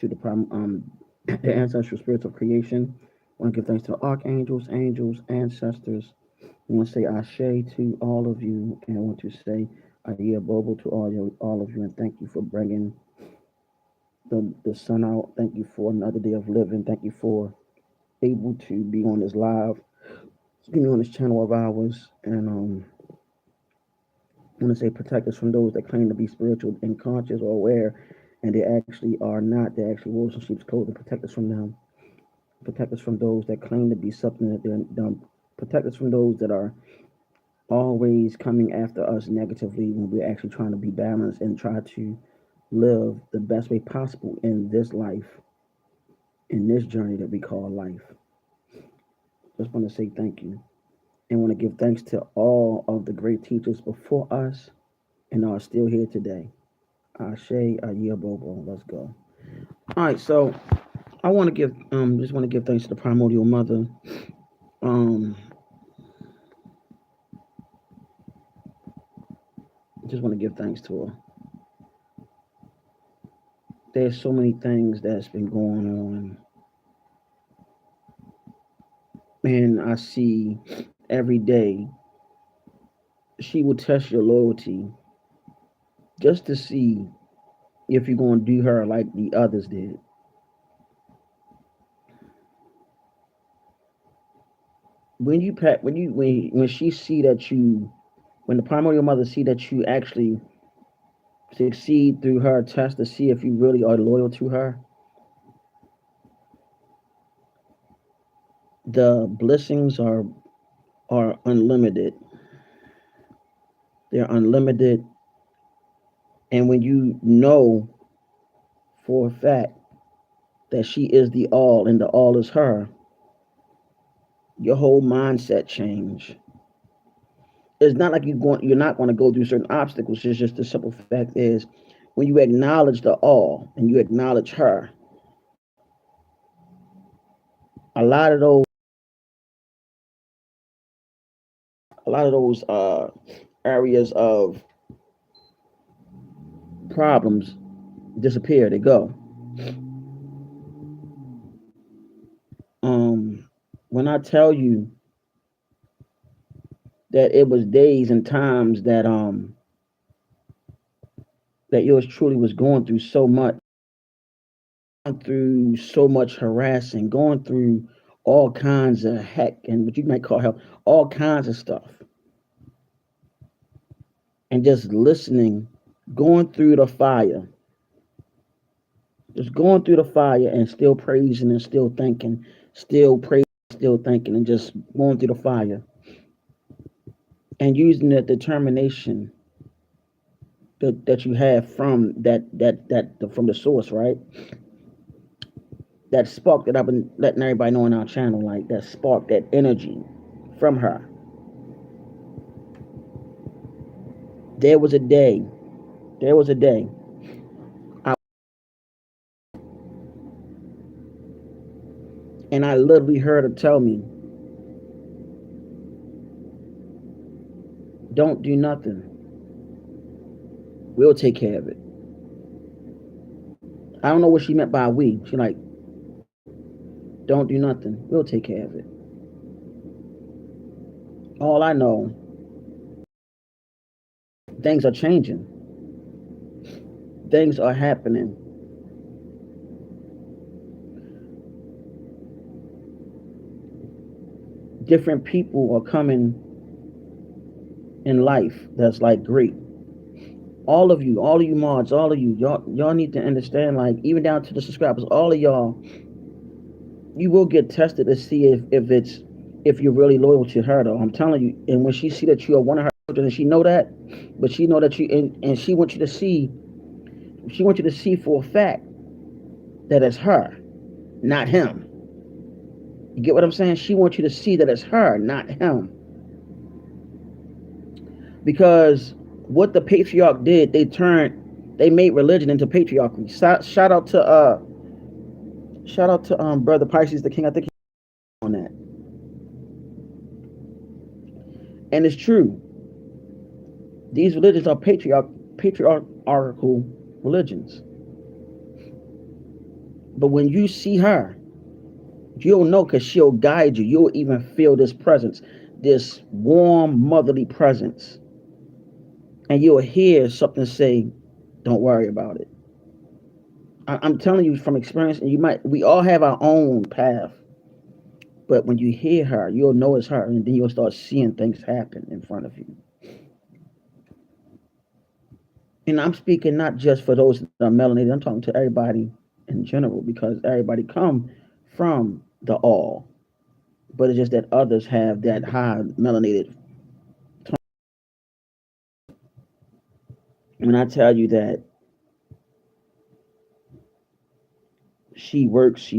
to the ancestral spirits of creation. I want to give thanks to the archangels, angels, ancestors. I want to say Ashe to all of you, and I want to say Ayah Bobo to all of you, and thank you for bringing the sun out. Thank you for another day of living. Thank you for able to be on this live, be on this channel of ours, and I want to say protect us from those that claim to be spiritual and conscious or aware, and they actually are not. They're actually wolves in sheep's clothing. Protect us from them. Protect us from those that claim to be something that they're dumb. Protect us from those that are always coming after us negatively when we're actually trying to be balanced and try to live the best way possible in this life, in this journey that we call life. Just want to say thank you and want to give thanks to all of the great teachers before us and are still here today. Ashe, Ayah Bobo. Let's go. All right, so I want to give just want to give thanks to the Primordial Mother. Um, just want to give thanks to her. There's so many things that's been going on, and I see every day she will test your loyalty just to see if you're going to do her like the others did. When you pack, when she see that you, when the primordial mother see that you actually succeed through her test to see if you really are loyal to her, the blessings are unlimited. They're unlimited, and when you know for a fact that she is the all and the all is her, your whole mindset change. It's not like you're not going to go through certain obstacles. It's just the simple fact is when you acknowledge the all and you acknowledge her, a lot of those a lot of those areas of problems disappear. They go. When I tell you that it was days and times that yours truly was going through so much, through so much harassing, going through all kinds of heck and what you might call hell, all kinds of stuff, and just listening, going through the fire, just going through the fire and still praising and still thinking, still praising, still thinking, and just going through the fire and using the determination that you have from from the source, right? That spark that I've been letting everybody know on our channel, like that spark, that energy from her. There was a day, there was a day, I, and I literally heard her tell me, "Don't do nothing. We'll take care of it." I don't know what she meant by we. She like, "Don't do nothing. We'll take care of it." All I know, things are changing. Things are happening. Different people are coming in life that's like great. All of you mods, all of you, y'all need to understand, like, even down to the subscribers, all of y'all, you will get tested to see if you're really loyal to her though. I'm telling you, and when she see that you are one of her children and she know that, but she know that you and she wants you to see for a fact that it's her, not him. You get what I'm saying? She wants you to see that it's her, not him. Because what the patriarch did, they made religion into patriarchy. Shout out to brother Pisces the King. I think he on that, and it's true. These religions are patriarchal religions. But when you see her, you'll know because she'll guide you. You'll even feel this presence, this warm, motherly presence. And you'll hear something say, don't worry about it. I'm telling you from experience, and we all have our own path. But when you hear her, you'll know it's her, and then you'll start seeing things happen in front of you. And I'm speaking not just for those that are melanated, I'm talking to everybody in general because everybody come from the all. But it's just that others have that high melanated. When I tell you that she works.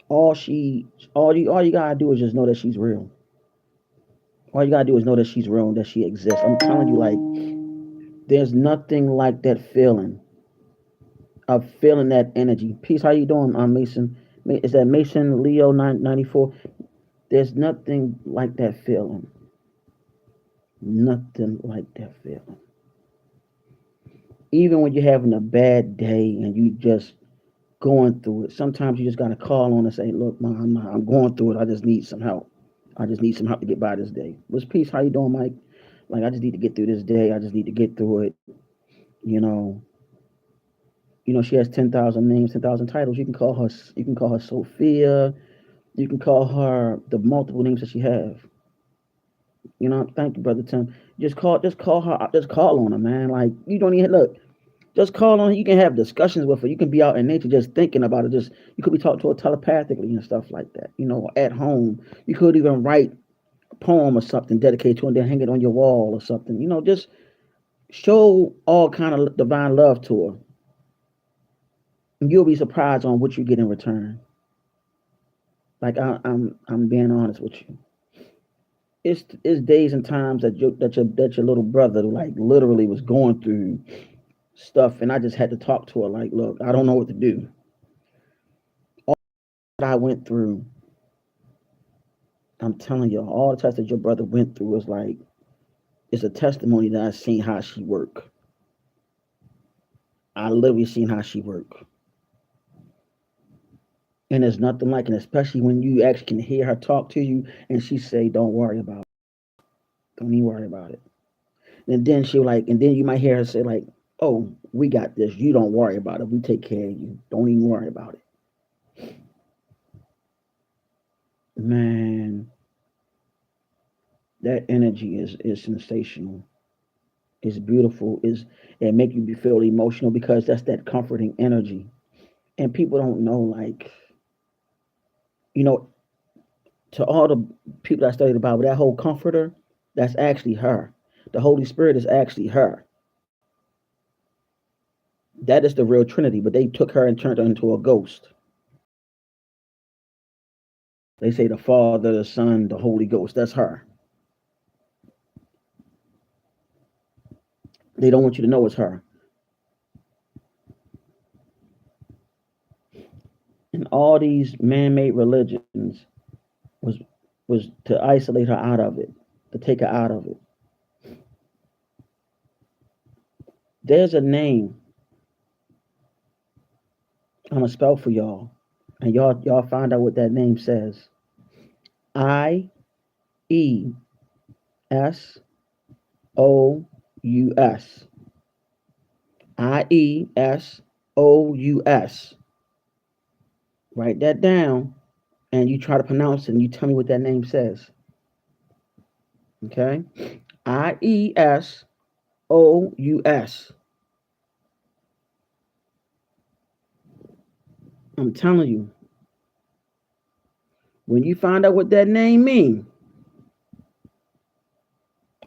All she all you gotta do is just know that she's real. All you gotta do is know that she's real and that she exists. I'm telling you, like, there's nothing like that feeling of feeling that energy. Peace, how you doing, Mason? Is that Mason Leo 94? There's nothing like that feeling. Nothing like that feeling. Even when you're having a bad day and you just going through it, sometimes you just gotta call on and say, "Look, Mom, I'm going through it. I just need some help. I just need some help to get by this day." What's peace? How you doing, Mike? Like, I just need to get through this day. I just need to get through it. You know, she has 10,000 names, 10,000 titles. You can call her. You can call her Sophia. You can call her the multiple names that she have. Thank you, brother Tim. Just call her. Just call on her, man. Like, you don't even look. Just call on her. You can have discussions with her. You can be out in nature just thinking about it. Just you could be talking to her telepathically and stuff like that. At home. You could even write a poem or something, dedicate to her, and then hang it on your wall or something. Just show all kind of divine love to her. And you'll be surprised on what you get in return. Like, I'm being honest with you. It's days and times that your little brother like literally was going through stuff, and I just had to talk to her like, look, I don't know what to do. All that I went through, I'm telling you, all the tests that your brother went through was like, it's a testimony that I seen how she work. I literally seen how she work. And there's nothing like it, especially when you actually can hear her talk to you and she say, don't worry about it. Don't even worry about it. And then you might hear her say, like, oh, we got this. You don't worry about it. We take care of you. Don't even worry about it. Man, that energy is sensational. It's beautiful. It make you feel emotional because that's that comforting energy. And people don't know, like, you know, to all the people that study the Bible, that whole comforter, that's actually her. The Holy Spirit is actually her. That is the real Trinity, but they took her and turned her into a ghost. They say the Father, the Son, the Holy Ghost. That's her. They don't want you to know it's her. And all these man-made religions was was to isolate her out of it, to take her out of it. There's a name I'm gonna spell for y'all, and y'all find out what that name says. IESOUS. IESOUS. Write that down, and you try to pronounce it, and you tell me what that name says. Okay, IESOUS. I'm telling you, when you find out what that name means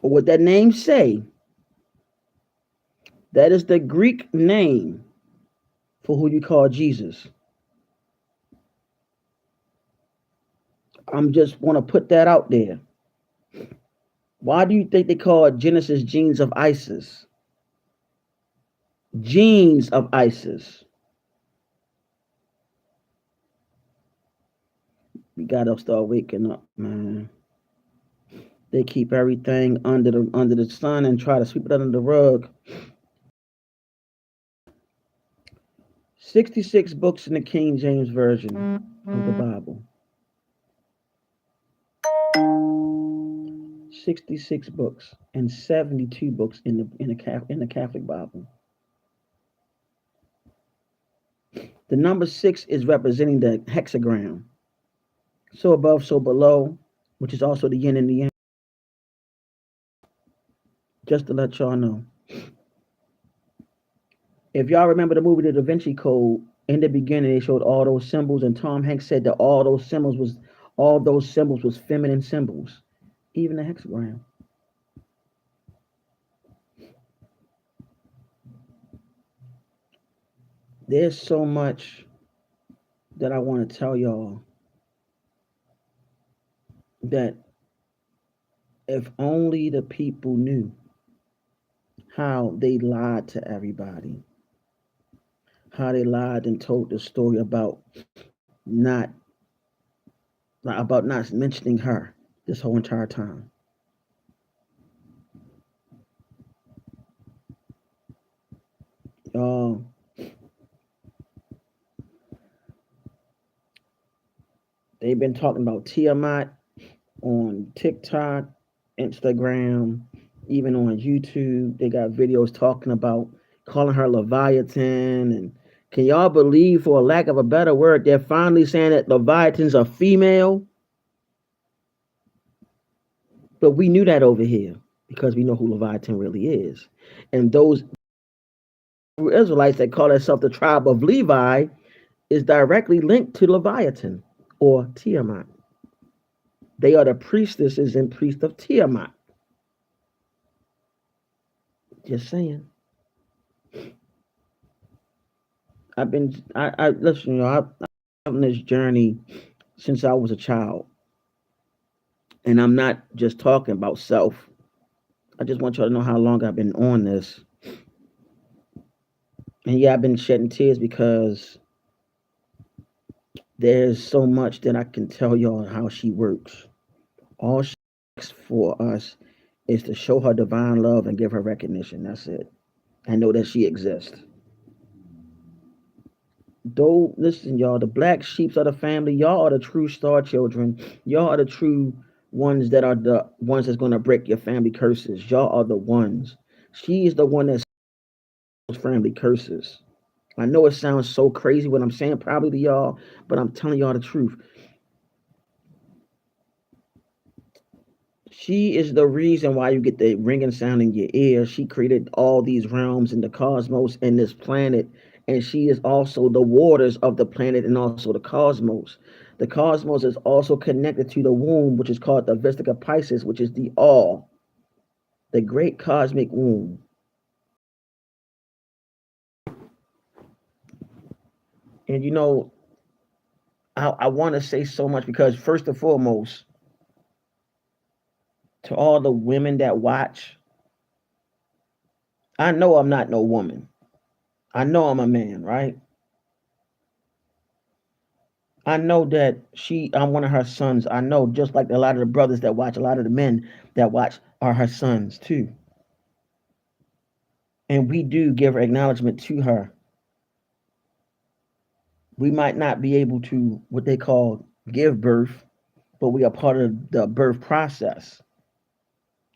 or what that name say, that is the Greek name for who you call Jesus. I'm just want to put that out there. Why do you think they call Genesis genes of Isis? Genes of Isis. We gotta start waking up, man. They keep everything under the sun and try to sweep it under the rug. 66 books in the King James Version of the Bible. 66 books and 72 books in the Catholic Bible. The number 6 is representing the hexagram. So above, so below, which is also the yin and the yang. Just to let y'all know. If y'all remember the movie The Da Vinci Code, in the beginning they showed all those symbols, and Tom Hanks said that all those symbols was feminine symbols, even the hexagram. There's so much that I want to tell y'all that if only the people knew how they lied to everybody, how they lied and told the story not about not mentioning her this whole entire time. Uh, they've been talking about Tiamat on TikTok, Instagram, even on YouTube. They got videos talking about calling her Leviathan. And can y'all believe, for a lack of a better word, they're finally saying that Leviathans are female? But we knew that over here because we know who Leviathan really is. And those Israelites that call themselves the tribe of Levi is directly linked to Leviathan or Tiamat. They are the priestesses and priests of Tiamat. Just saying. I listen, I've been on this journey since I was a child. And I'm not just talking about self. I just want y'all to know how long I've been on this. And yeah, I've been shedding tears because there's so much that I can tell y'all how she works. All she asks for us is to show her divine love and give her recognition. That's it. And know that she exists. Though, listen, y'all, the black sheeps of the family, y'all are the true star children. Y'all are the true ones that are the ones that's going to break your family curses. Y'all are the ones. She is the one that family curses. I know it sounds so crazy what I'm saying, probably to y'all, but I'm telling y'all the truth. She is the reason why you get the ringing sound in your ear. She created all these realms in the cosmos and this planet, and she is also the waters of the planet and also the cosmos. The cosmos is also connected to the womb, which is called the Vistica Pisces, which is the all, the great cosmic womb. And I want to say so much because first and foremost, to all the women that watch, I know I'm not no woman. I know I'm a man, right? I know that I'm one of her sons. I know just like a lot of the brothers that watch, a lot of the men that watch are her sons too. And we do give her acknowledgement to her. We might not be able to, what they call, give birth, but we are part of the birth process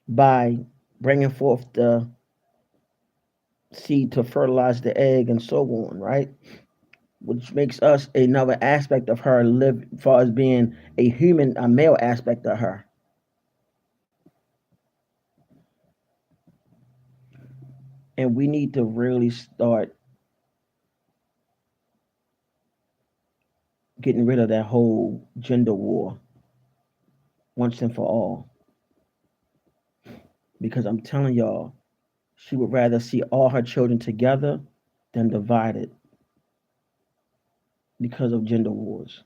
by bringing forth the seed to fertilize the egg and so on, right? Which makes us another aspect of her live far as being a human, a male aspect of her. And we need to really start getting rid of that whole gender war once and for all. Because I'm telling y'all, she would rather see all her children together than divided because of gender wars.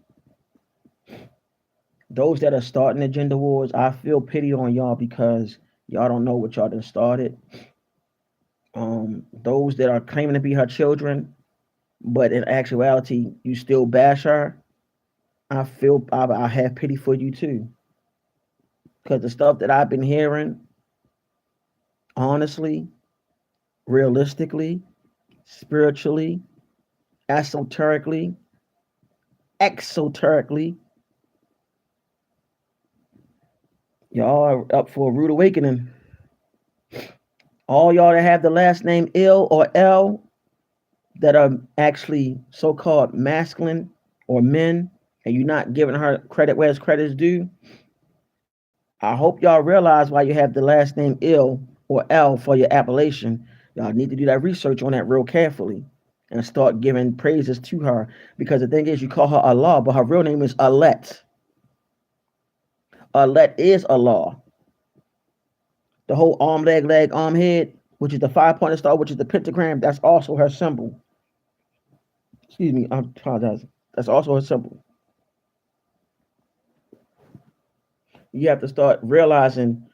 Those that are starting the gender wars, I feel pity on y'all because y'all don't know what y'all done started. Those that are claiming to be her children, but in actuality, you still bash her. I have pity for you too, because the stuff that I've been hearing, honestly, realistically, spiritually, esoterically, exoterically, y'all are up for a rude awakening. All y'all that have the last name ill or L that are actually so-called masculine or men, and you're not giving her credit where credit is due, I hope y'all realize why you have the last name ill or L for your appellation. Y'all need to do that research on that real carefully and start giving praises to her. Because the thing is, you call her Allah, but her real name is Alet. Alet is Allah. The whole arm, head, which is the 5-pointed star, which is the pentagram, that's also her symbol. Excuse me, I apologize. That's also her symbol. You have to start realizing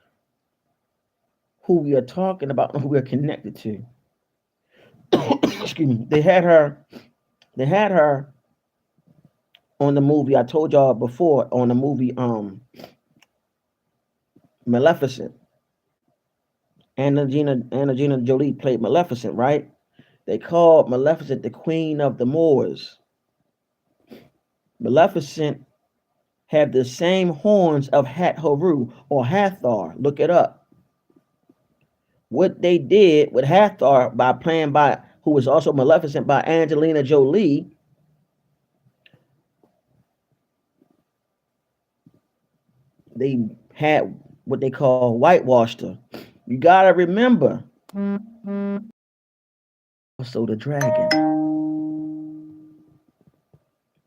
who we are talking about and who we're connected to. Excuse me. They had her on the movie. I told y'all before on the movie Maleficent. Anna Jolie played Maleficent, right? They called Maleficent the Queen of the Moors. Maleficent had the same horns of Hat Horu or Hathor. Look it up. What they did with Hathor by playing by who was also Maleficent by Angelina Jolie, they had what they call whitewashed her. You gotta remember, also the dragon.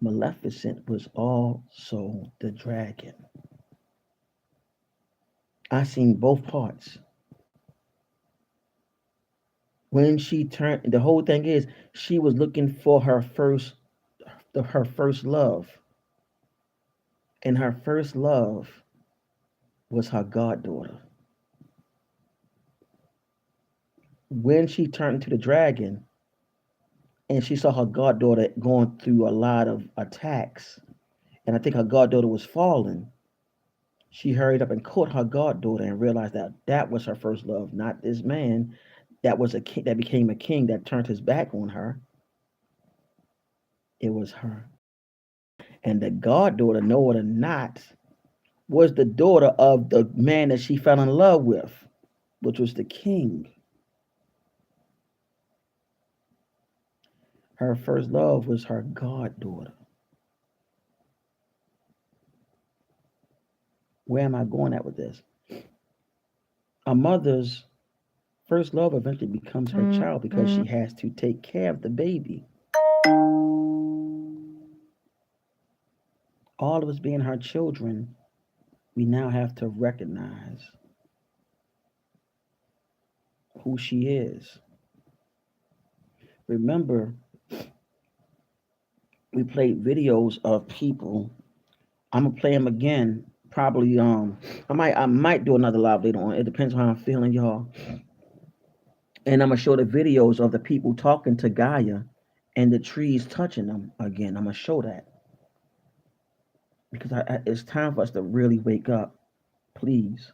Maleficent was also the dragon. I seen both parts. When she turned, the whole thing is she was looking for her first love, and her first love was her goddaughter. When she turned into the dragon and she saw her goddaughter going through a lot of attacks, and I think her goddaughter was falling, she hurried up and caught her goddaughter and realized that that was her first love, not this man that was a king, that became a king that turned his back on her. It was her. And the goddaughter, know it or not, was the daughter of the man that she fell in love with, which was the king. Her first love was her goddaughter. Where am I going at with this? A mother's first love eventually becomes her child because she has to take care of the baby. All of us being her children, we now have to recognize who she is. Remember, we played videos of people. I'm gonna play them again. Probably I might do another live later on. It depends on how I'm feeling, y'all. And I'm gonna show the videos of the people talking to Gaia and the trees touching them again. I'm gonna show that because it's time for us to really wake up. Please.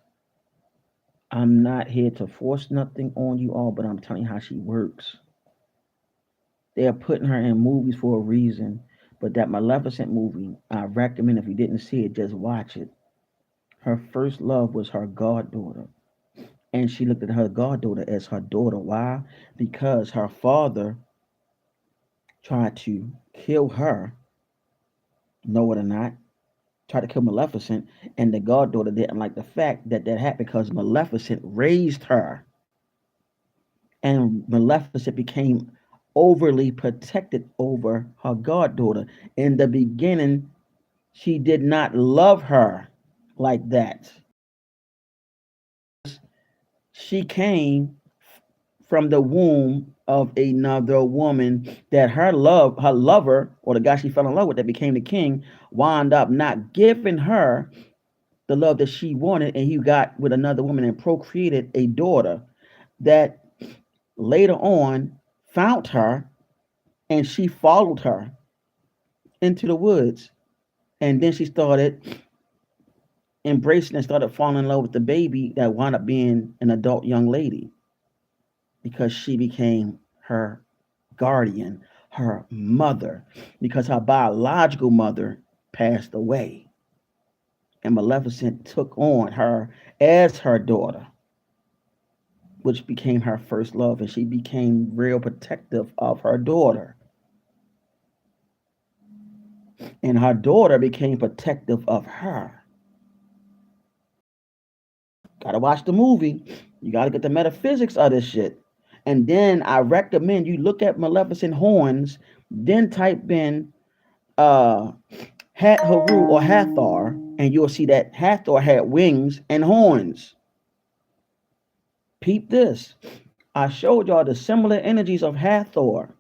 I'm not here to force nothing on you all, but I'm telling you how she works. They are putting her in movies for a reason. But that Maleficent movie, I recommend if you didn't see it, just watch it. Her first love was her goddaughter. And she looked at her goddaughter as her daughter. Why? Because her father tried to kill her, know it or not, tried to kill Maleficent, and the goddaughter didn't like the fact that that happened because Maleficent raised her. And Maleficent became overly protected over her goddaughter. In the beginning, she did not love her like that. She came from the womb of another woman that her lover, or the guy she fell in love with that became the king, wound up not giving her the love that she wanted, and he got with another woman and procreated a daughter that later on found her, and she followed her into the woods. And then she started embracing and started falling in love with the baby that wound up being an adult young lady because she became her guardian, her mother, because her biological mother passed away. And Maleficent took on her as her daughter, which became her first love, and she became real protective of her daughter. And her daughter became protective of her. Gotta watch the movie. You gotta get the metaphysics of this shit. And then I recommend you look at Maleficent horns, then type in uh Hat Haru or Hathor, and you'll see that Hathor had wings and horns. Peep this. I showed y'all the similar energies of Hathor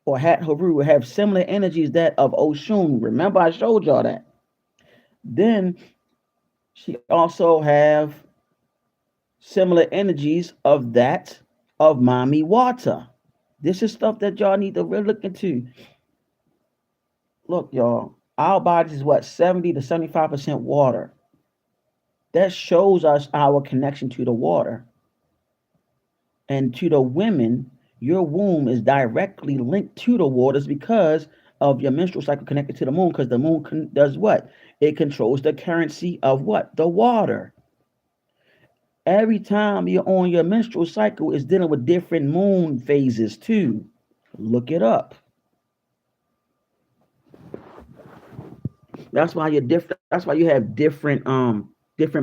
or Hat Haru have similar energies that of Oshun. Remember, I showed y'all that. Then she also have similar energies of that of Mami Wata. This is stuff that y'all need to really look into. Look, y'all, our bodies is what 70 to 75% water. That shows us our connection to the water. And to the women, your womb is directly linked to the waters because of your menstrual cycle connected to the moon. Because the moon does what? It controls the currency of what? The water. Every time you're on your menstrual cycle is dealing with different moon phases too. Look it up. That's why you're different. That's why you have different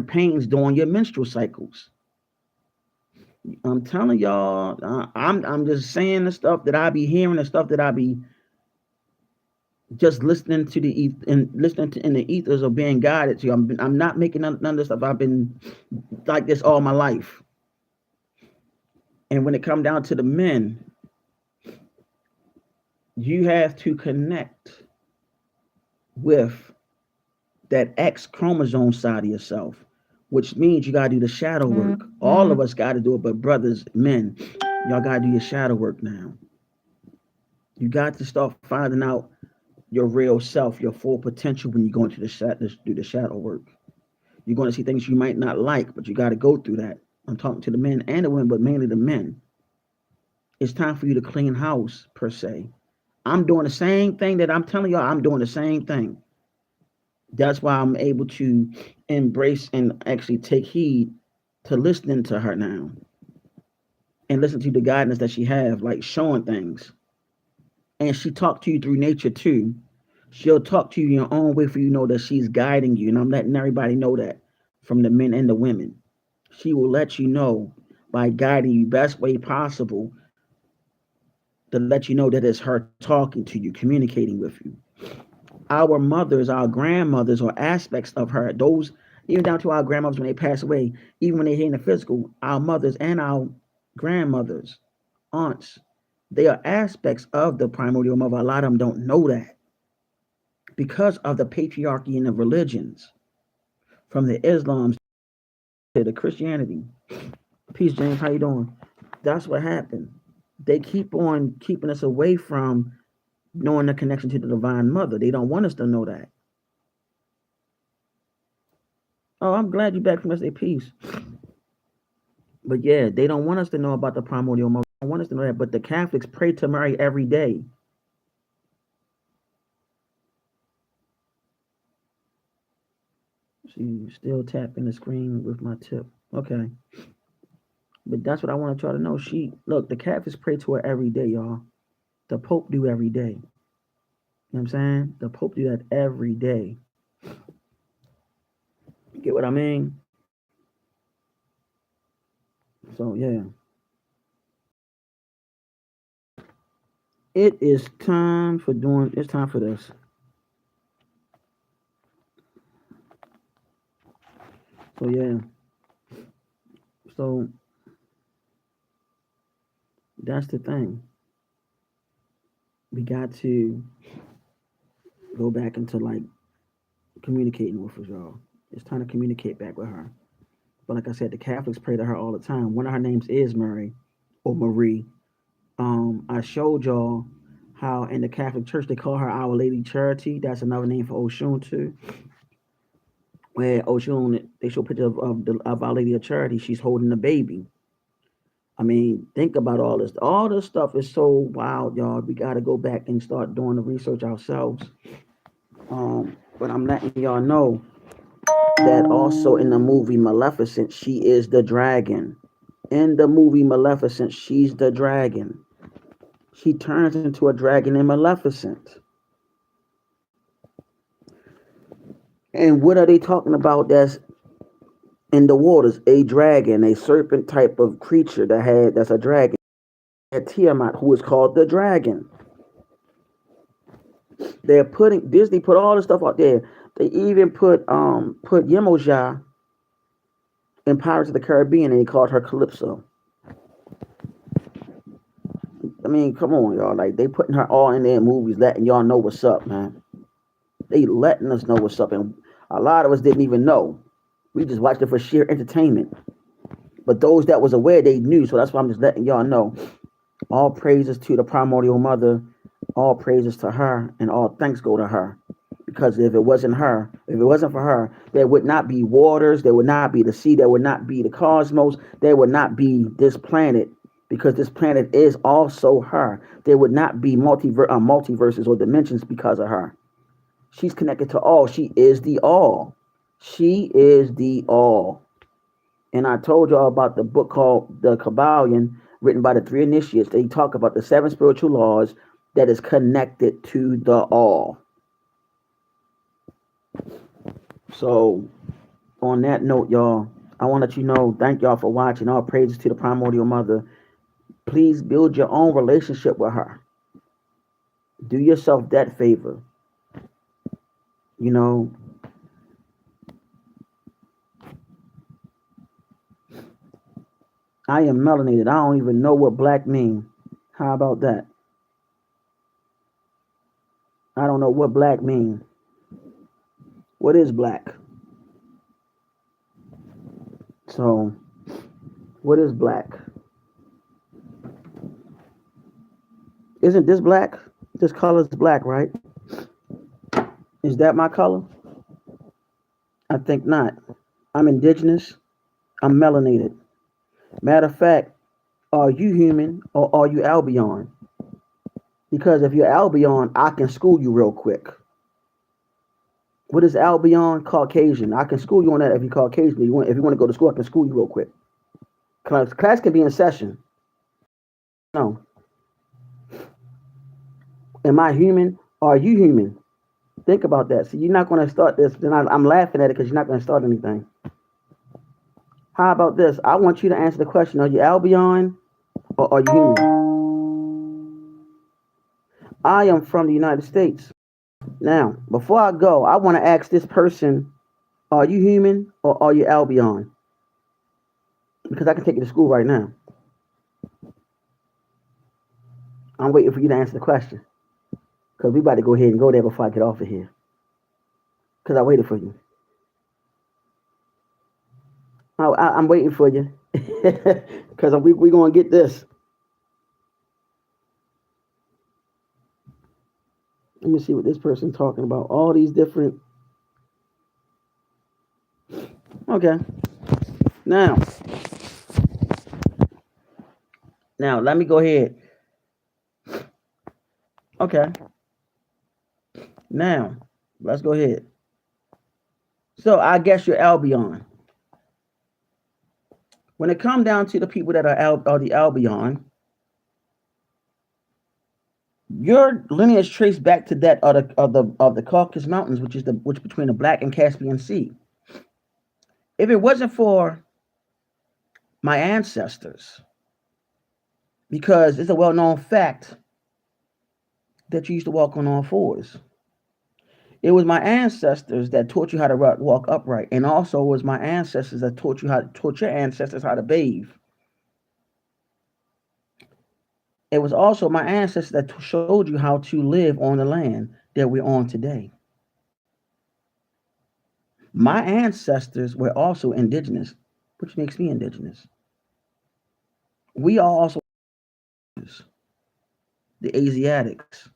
pains during your menstrual cycles. I'm telling y'all, I'm just saying the stuff that I be hearing, the stuff that I be just listening to and listening to in the ethers of being guided to. I'm not making none of this stuff. I've been like this all my life. And when it comes down to the men, you have to connect with that X chromosome side of yourself, which means you gotta do the shadow work. All of us gotta do it, but brothers, men, y'all gotta do your shadow work now. You got to start finding out your real self, your full potential when you go into do the shadow work. You're going to see things you might not like, but you got to go through that. I'm talking to the men and the women, but mainly the men. It's time for you to clean house, per se. I'm doing the same thing that I'm telling y'all. I'm doing the same thing. That's why I'm able to embrace and actually take heed to listening to her now and listen to the guidance that she have, like showing things. And she talked to you through nature too. She'll talk to you in your own way for you to know that she's guiding you. And I'm letting everybody know that from the men and the women. She will let you know by guiding you best way possible to let you know that it's her talking to you, communicating with you. Our mothers, our grandmothers, or aspects of her, those even down to our grandmothers when they pass away, even when they're here in the physical, our mothers and our grandmothers, aunts, they are aspects of the primordial mother. A lot of them don't know that because of the patriarchy in the religions, from the Islams to the Christianity. Peace, James. How you doing? That's what happened. They keep on keeping us away from knowing the connection to the divine mother. They don't want us to know that. Oh, I'm glad you're back from us. Peace. But yeah, they don't want us to know about the primordial mother. They don't want us to know that. But the Catholics pray to Mary every day. She still tapping the screen with my tip. Okay. But that's what I want y'all to know. Look, the Catholics pray to her every day, y'all. The Pope do every day. You know what I'm saying? The Pope do that every day. You get what I mean? So yeah. It's time for this. So yeah. So that's the thing. We got to go back into like communicating with us, y'all. It's time to communicate back with her. But like I said, the Catholics pray to her all the time. One of her names is Mary or Marie. I showed y'all how in the Catholic Church they call her Our Lady Charity. That's another name for Oshun too. Where Oshun, they show a picture of Our Lady of Charity. She's holding a baby. I mean, think about all this. All this stuff is so wild, y'all. We got to go back and start doing the research ourselves. But I'm letting y'all know that also in the movie Maleficent, she is the dragon. In the movie Maleficent, she's the dragon. She turns into a dragon in Maleficent. And what are they talking about that's in the waters? A dragon, a serpent type of creature that's a dragon. Tiamat, who is called the dragon. They're putting Disney put all this stuff out there. They even put Yemoja in Pirates of the Caribbean and they called her Calypso. I mean, come on, y'all. Like they putting her all in their movies, letting y'all know what's up, man. They letting us know what's up, and a lot of us didn't even know. We just watched it for sheer entertainment. But those that was aware, they knew. So that's why I'm just letting y'all know. All praises to the Primordial Mother. All praises to her, and all thanks go to her. Because if it wasn't her, if it wasn't for her, there would not be waters, there would not be the sea, there would not be the cosmos, there would not be this planet, because this planet is also her. There would not be multiverses or dimensions because of her. She's connected to all. She is the all. She is the all. And I told y'all about the book called The Kabbalion, written by the three initiates. They talk about the seven spiritual laws that is connected to the all. So, on that note, y'all, I want to let you know, thank y'all for watching. All praises to the Primordial Mother. Please build your own relationship with her. Do yourself that favor. You know, I am melanated. I don't even know what black means. How about that? I don't know what black means. What is black? So, what is black? Isn't this black? This color is black, right? Is that my color? I think not. I'm indigenous. I'm melanated. Matter of fact, are you human or are you Albion? Because if you're Albion, I can school you real quick. What is Albion? Caucasian. I can school you on that if you're Caucasian. If you want to go to school, I can school you real quick. Class can be in session. No. Am I human? Are you human? Think about that. See, you're not going to start this. Then I'm laughing at it because you're not going to start anything. How about this? I want you to answer the question: are you Albion or are you human? I am from the United States. Now, before I go, I want to ask this person: are you human or are you Albion? Because I can take you to school right now. I'm waiting for you to answer the question. Because we about to go ahead and go there before I get off of here. Because I waited for you. I'm waiting for you. Because we going to get this. Let me see what this person's talking about. All these different. Okay. Now, let me go ahead. Okay. Now, let's go ahead. So, I guess you're Albion. When it comes down to the people that are the Albion, your lineage traced back to that of the Caucasus Mountains, which between the Black and Caspian Sea. If it wasn't for my ancestors, because it's a well-known fact that you used to walk on all fours. It was my ancestors that taught you how to walk upright, and also it was my ancestors that taught your ancestors how to bathe. It was also my ancestors that showed you how to live on the land that we're on today. My ancestors were also indigenous, which makes me indigenous. We are also the Asiatics.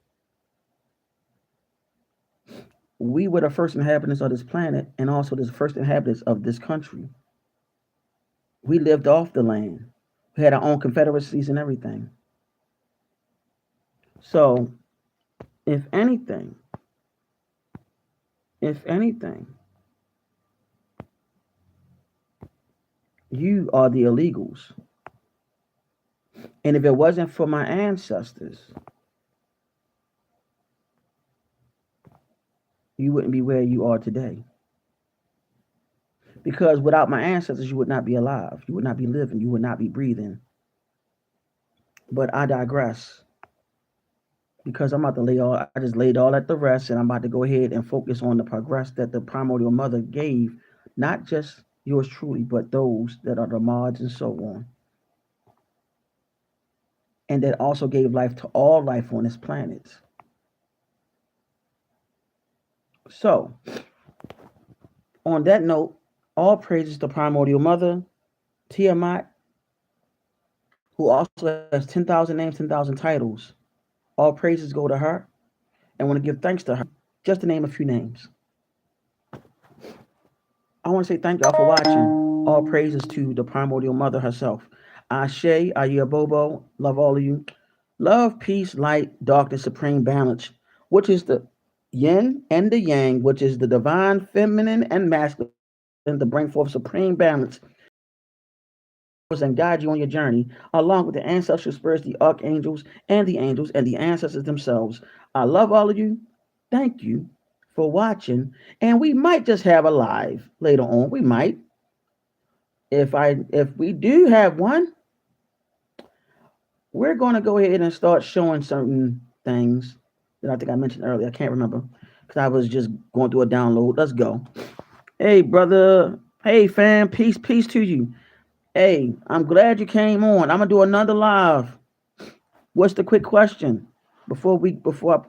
We were the first inhabitants of this planet and also the first inhabitants of this country. We lived off the land. We had our own confederacies and everything. So, if anything, if anything, you are the illegals. And if it wasn't for my ancestors, you wouldn't be where you are today. Because without my ancestors, you would not be alive. You would not be living. You would not be breathing. But I digress because I'm about to I just laid all at the rest, and I'm about to go ahead and focus on the progress that the primordial mother gave, not just yours truly, but those that are the mods and so on. And that also gave life to all life on this planet. So, on that note, all praises to primordial mother, Tiamat, who also has 10,000 names, 10,000 titles. All praises go to her. And want to give thanks to her, just to name a few names. I want to say thank y'all for watching. All praises to the primordial mother herself. Ashe, Aya Bobo, love all of you. Love, peace, light, darkness, supreme balance, which is the yin and the yang, which is the divine feminine and masculine, to bring forth supreme balance and guide you on your journey, along with the ancestral spirits, the archangels, and the ancestors themselves. I love all of you. Thank you for watching. And we might just have a live later on. We might. If we do have one, we're gonna go ahead and start showing certain things that I think I mentioned earlier. I can't remember because I was just going through a download. Let's go. Hey brother. Hey fam. Peace, peace to you. Hey, I'm glad you came on. I'm gonna do another live. What's the quick question before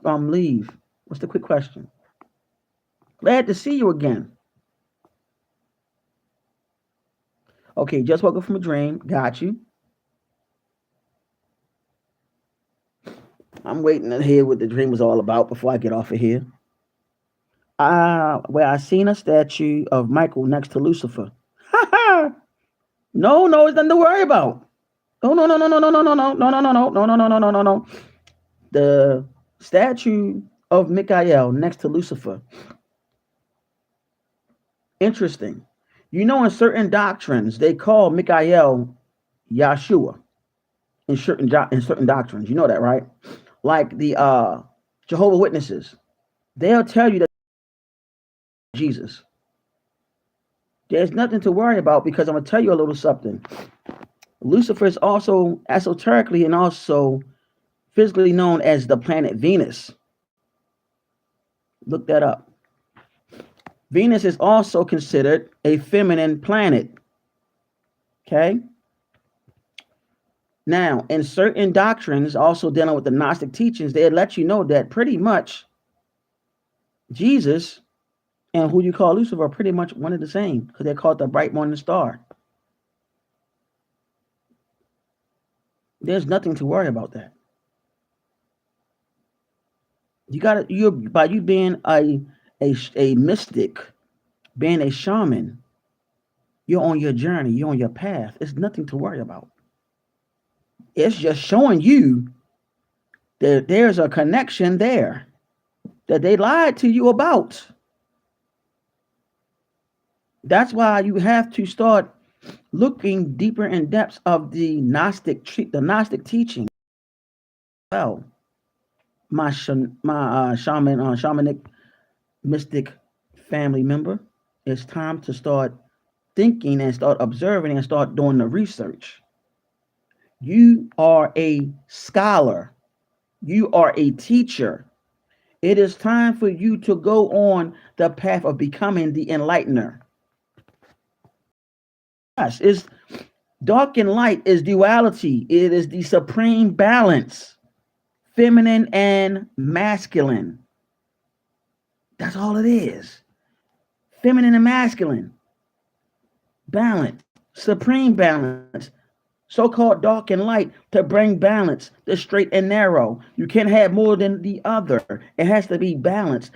I leave? What's the quick question? Glad to see you again. Okay, just woke up from a dream. Got you. I'm waiting to hear what the dream was all about before I get off of here. Where I seen a statue of Michael next to Lucifer. No, no, it's nothing to worry about. Oh no, no, no, no, no, no, no, no, no, no, no, no, no, no, no, no, no, no, no. The statue of Michael next to Lucifer. Interesting. You know, in certain doctrines, they call Michael Yahshua in certain doctrines. You know that, right? Like the Jehovah Witnesses, they'll tell you that Jesus. There's nothing to worry about because I'm gonna tell you a little something. Lucifer is also esoterically and also physically known as the planet Venus. Look that up. Venus is also considered a feminine planet. Okay. Now, in certain doctrines, also dealing with the Gnostic teachings, they let you know that pretty much Jesus and who you call Lucifer are pretty much one and the same because they're called the bright morning star. There's nothing to worry about that. You by you being a mystic, being a shaman, you're on your journey, you're on your path. It's nothing to worry about. It's just showing you that there's a connection there that they lied to you about. That's why you have to start looking deeper in depths of the Gnostic teaching. Well, my shamanic mystic family member, it's time to start thinking and start observing and start doing the research. You are a scholar. You are a teacher. It is time for you to go on the path of becoming the enlightener. Yes, it's dark and light is duality. It is the supreme balance, feminine and masculine. That's all it is. Feminine and masculine. Balance, supreme balance, so-called dark and light to bring balance, the straight and narrow. You can't have more than the other. It has to be balanced.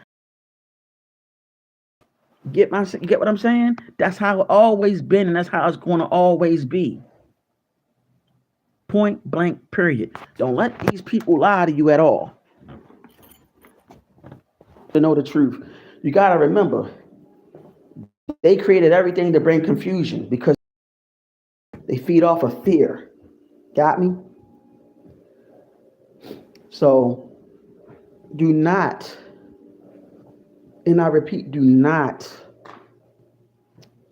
Get what I'm saying? That's how it's always been, and that's how it's going to always be. Point blank, period. Don't let these people lie to you at all. To know the truth, you got to remember, they created everything to bring confusion because they feed off of fear. Got me? So do not, and I repeat, do not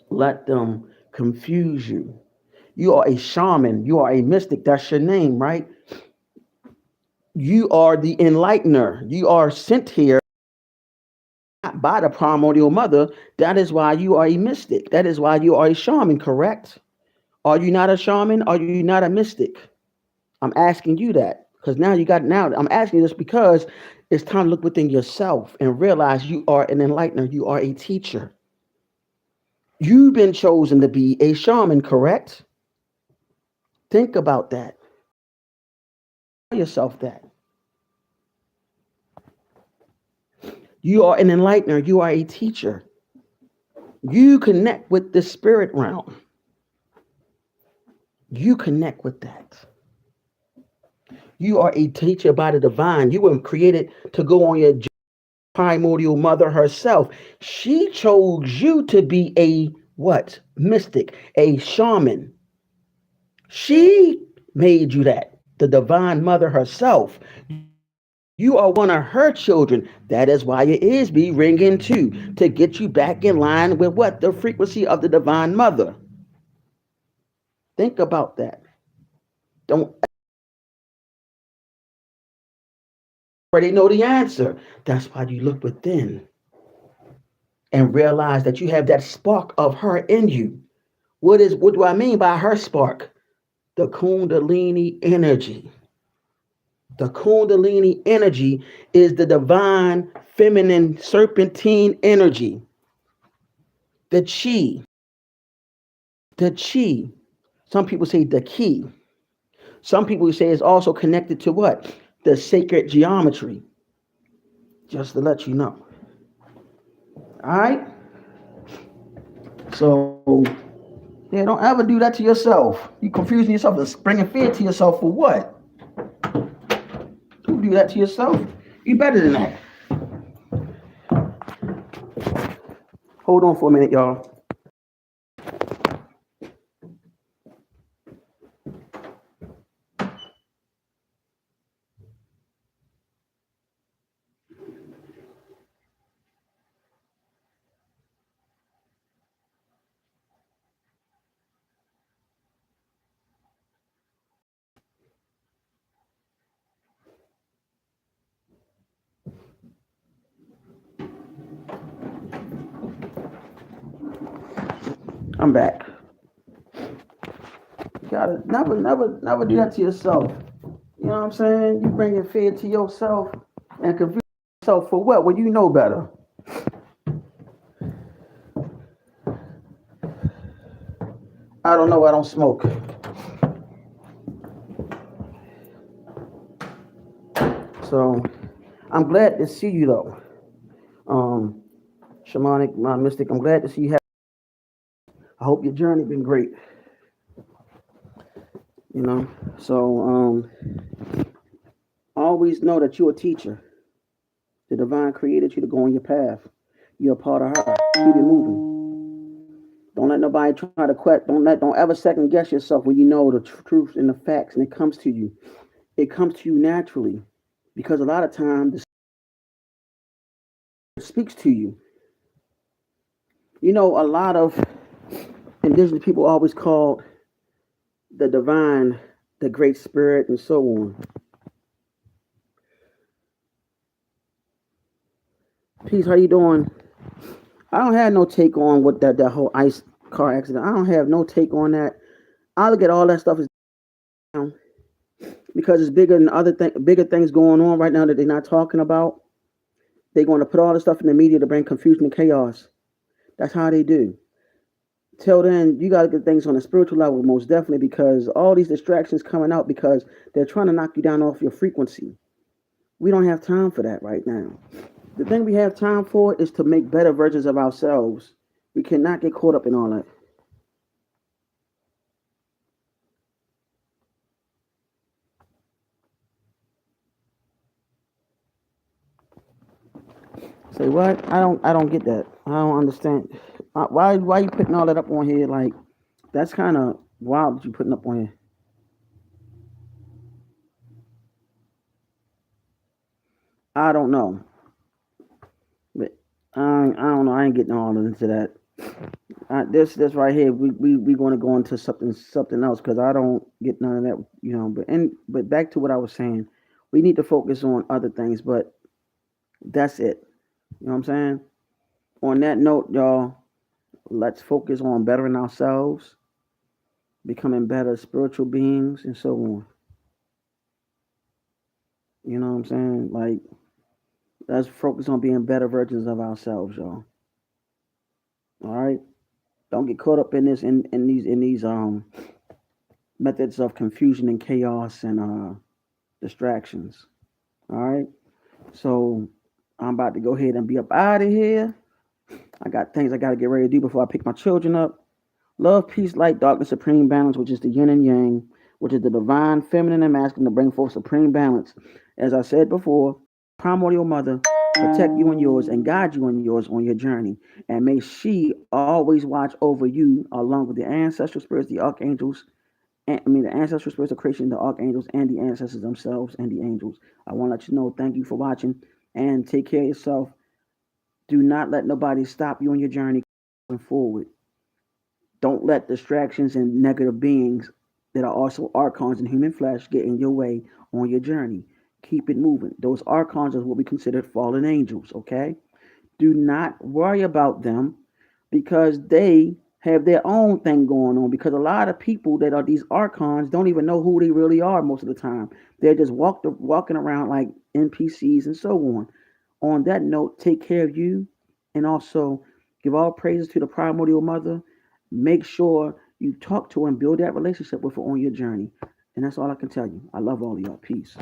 let them confuse you. You are a shaman. You are a mystic. That's your name, right? You are the enlightener. You are sent here by the primordial mother. That is why you are a mystic. That is why you are a shaman, correct? Are you not a shaman? Are you not a mystic? I'm asking you that because now I'm asking you this because it's time to look within yourself and realize you are an enlightener. You are a teacher. You've been chosen to be a shaman, correct? Think about that. Tell yourself that. You are an enlightener. You are a teacher. You connect with the spirit realm. You connect with that. You are a teacher by the divine. You were created to go on your primordial mother herself. She chose you to be a what? Mystic, a shaman. She made you that. The divine mother herself. You are one of her children. That is why your ears be ringing too, to get you back in line with what? The frequency of the divine mother. Think about that. Don't already know the answer. That's why you look within and realize that you have that spark of her in you. What do I mean by her spark? The Kundalini energy. The Kundalini energy is the divine feminine serpentine energy. The chi. The chi. Some people say the key. Some people say it's also connected to what? The sacred geometry. Just to let you know. All right? So, yeah, don't ever do that to yourself. You confusing yourself and bringing fear to yourself for what? Don't do that to yourself. You better than that. Hold on for a minute, y'all. I'm back. You gotta never do that to yourself. You know what I'm saying? You bringing fear to yourself and confuse yourself for what? When you know better. I don't know. I don't smoke. So I'm glad to see you though. Shamanic, my mystic. I'm glad to see you. I hope your journey been great. You know. So always know that you're a teacher. The divine created you to go on your path. You're a part of her. Keep it moving. Don't let nobody try to quit. Don't ever second guess yourself when you know the truth and the facts, and it comes to you. It comes to you naturally, because a lot of times it speaks to you. You know, a lot of indigenous people always called the divine the great spirit and so on. Peace, how you doing? I don't have no take on what that whole ice car accident. I don't have no take on that. I look at all that stuff as down because it's bigger than bigger things going on right now that they're not talking about. They're going to put all the stuff in the media to bring confusion and chaos. That's how they do. Till then, you got to get things on a spiritual level, most definitely, because all these distractions coming out because they're trying to knock you down off your frequency. We don't have time for that right now. The thing we have time for is to make better versions of ourselves. We cannot get caught up in all that. Say what? I don't get that. I don't understand. Why you putting all that up on here? Like that's kind of wild that you putting up on here. I don't know, but I don't know. I ain't getting all into that. This right here, we going to go into something else because I don't get none of that, you know. But back to what I was saying, we need to focus on other things, but that's it. You know what I'm saying? On that note, y'all, let's focus on bettering ourselves, becoming better spiritual beings, and so on. You know what I'm saying? Like let's focus on being better versions of ourselves, y'all. All right. Don't get caught up in this in these methods of confusion and chaos and distractions. All right. So I'm about to go ahead and be up out of here. I got things I got to get ready to do before I pick my children up. Love, peace, light, darkness, supreme balance, which is the yin and yang, which is the divine, feminine, and masculine to bring forth supreme balance. As I said before, Primordial Mother, protect you and yours and guide you and yours on your journey. And may she always watch over you along with the ancestral spirits, the archangels, the ancestral spirits of creation, the archangels, and the ancestors themselves and the angels. I want to let you know, thank you for watching and take care of yourself. Do not let nobody stop you on your journey going forward. Don't let distractions and negative beings that are also archons in human flesh get in your way on your journey. Keep it moving. Those archons are what we consider fallen angels, okay? Do not worry about them because they have their own thing going on. Because a lot of people that are these archons don't even know who they really are most of the time. They're just walking around like NPCs and so on. On that note, take care of you and also give all praises to the primordial mother. Make sure you talk to her and build that relationship with her on your journey. And that's all I can tell you. I love all of y'all. Peace.